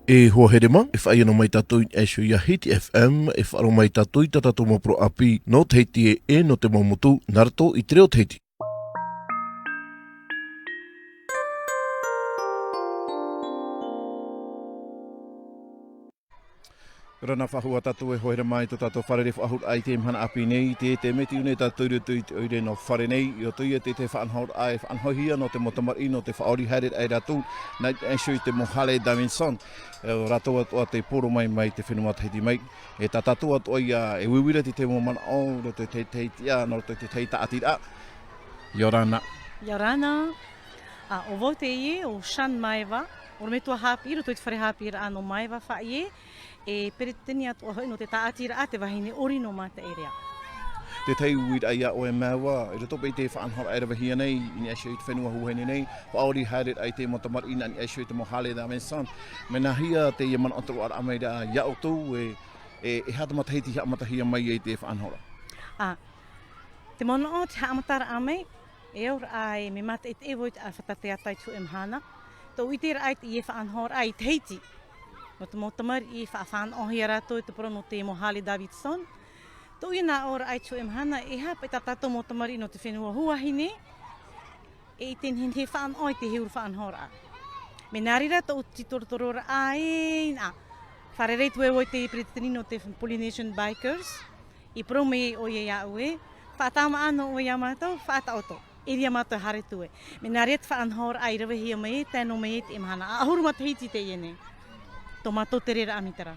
E hoa here ma, e whai ana mai tātou i Ashu ia Hiti FM, e whaaro mai tātou i tātou mapro api, no te heiti no te mamutu, narato i te reo te heiti. Rana whahua tātou e hoera mai to tātou wharere whahur ai te mhana api nei, te meti une tātou tui oire no whare nei, i o tui e te whaanhaur ai whaanhohia no te motamari no te whaori haere ai rātou, na Ashu i te mohale Davidson, rātou atua te poro mai te whenua teiti mai, e tā tātou atua e wiwira te mo mana o, no te teitia, no te teita atira. Yorana. Yorana, o vau te ie o Shan Maiva, o me tua hapi, roto i te whare hapi ra ano Maiva wha ie, e peretini atu hoi no te taatira a te wahine ori no mata erea. Te tei uira ai a o e maua, e roto pei te whaanhora ai rawahia nei, i Ashu i te whenua huhene nei, whaori haere ai te motamari ina i Ashu i te mohale da mensan. Me nā hia te ia mana otoro ara amai rea ia o tū, e hata matahiti hea matahia mai e te whaanhora. Te mono o te haamatara amai, e ora ai me mata e te ewoit a whatate atai tu emhana, tō uitera ai te ie whaanhora ai te heiti. No te motamari i whaafaan ohia rātou i te poro no te Mohale Davidson. Tō i nā ora ai tu emhana e hapa i tā tātou motamari no te whenua huahine e i ten he whaan oi te heuru whaan hora. Me nāri rātou ti torotorora ai nā. Wharerei tu e oi te pretini no te Polynesian Bikers. I poro me o ia ia ue. Whaatama ano o ia mātou, whaata oto. Iria mātou hare tue. Me nāri at whaan hora ai rawahia mai, tēno mai te emhana. Ahuru matahiti te iene. Tō mātou te rera amitara.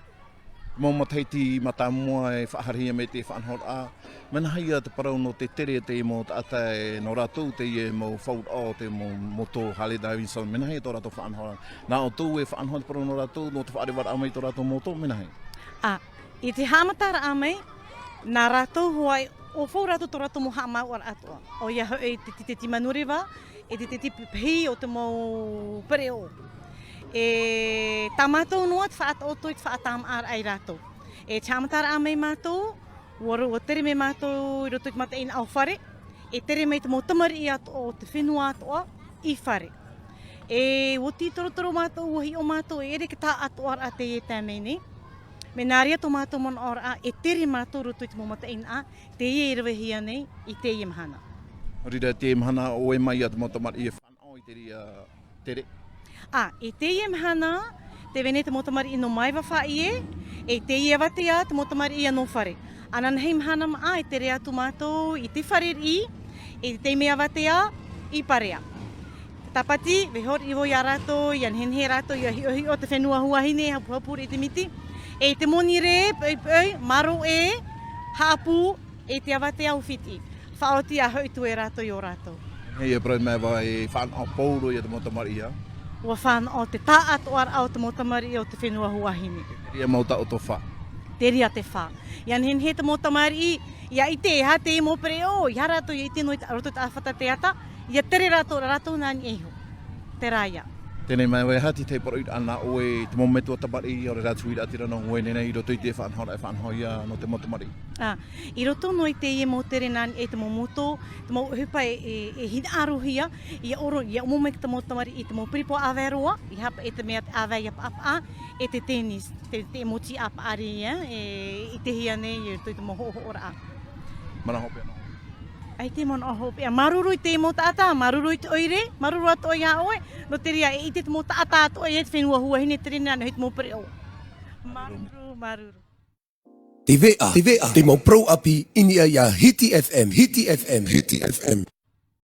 Mō mataiti mata mua e whaharihia me te whaanhora a. Mana haia te parau no te tere te mo ata e no rātou te e mo whaut o te mo moto Hale Davidson. Mana haia tō rātou whaanhora. Nā o tū e whaanhora te parau no rātou, no te whaarewara amai tō rātou moto, mana haia? I te hamatara amai, nā rātou huai, o whau rātou tō rātou mo hamau ar atua. O ia hau e te timanurewa, e te pihi o te mo pereo. E tā mātou noa te whaata oto i te whaatām ar ai rātou. E te hamatara a mei mātou, o tere me mātou i roto i te mata ina au whare, e tere mei te motamari i ato o te whenua atoa i whare. E o ti torotoro mātou, o hi o mātou, e ere ki tā ato ar a te e tēmei nei. Me nāria tō mātou mon ora a, e tere mātou roto i te mata ina a, te e rawahia nei i te e mhana. Rira te mhana o e mai a te motamari e whanau i te ria tere. E te ie mhana, te wene te motamari i no maiwa wha ie, e te ie watea te motamari i no whare. Ana hei mhana maa e te rea tu mātou i te whare i, e te mea watea i parea. Te tapati, wehor i voi a rātou, i anhenhe rātou, i ahi o te whenua huahine, hapu-hapuri i te miti. E te moni re, maro e, haapu, e te awatea uwhiti. Whaoti a hau tu e rātou i o rātou. Hei e brau mai wa e whanau pauro i te motamari ia. Ua whanau te tā atoar au te motamari i o te whenua huahine. Te ria mauta o tō wha. Te ria te wha. Ian he te motamari i, ia i te ha te mo pere o, i harato i te noi roto te awhata te ata, ia tere rato nani eho. Te rāia. Tēnei mai wai hati te poro i ana o e te mometua tabari i o re rātu i ratira no ngoi nei i roto i te whanhora e whanhoia no te motamari. I roto no i te ie mo tere nani e te mo moto, te mo hupa e hina arohia, i oro i o mo te motamari i te mo pripo aweroa, i hapa e te mea te awei apa e te tenis, te moti apa ari i te hia nei i roto i te mo hoho ora a. Mana hope anō. Ai te mono hope. Maruru i te mo taata, maruru i te oire, maruru ato i a oe, no te ria e i te mo taata ato e te whenua huahine te rina no hit mo pere o. Maruru. TVA, te mau pro api inia ia Hiti FM.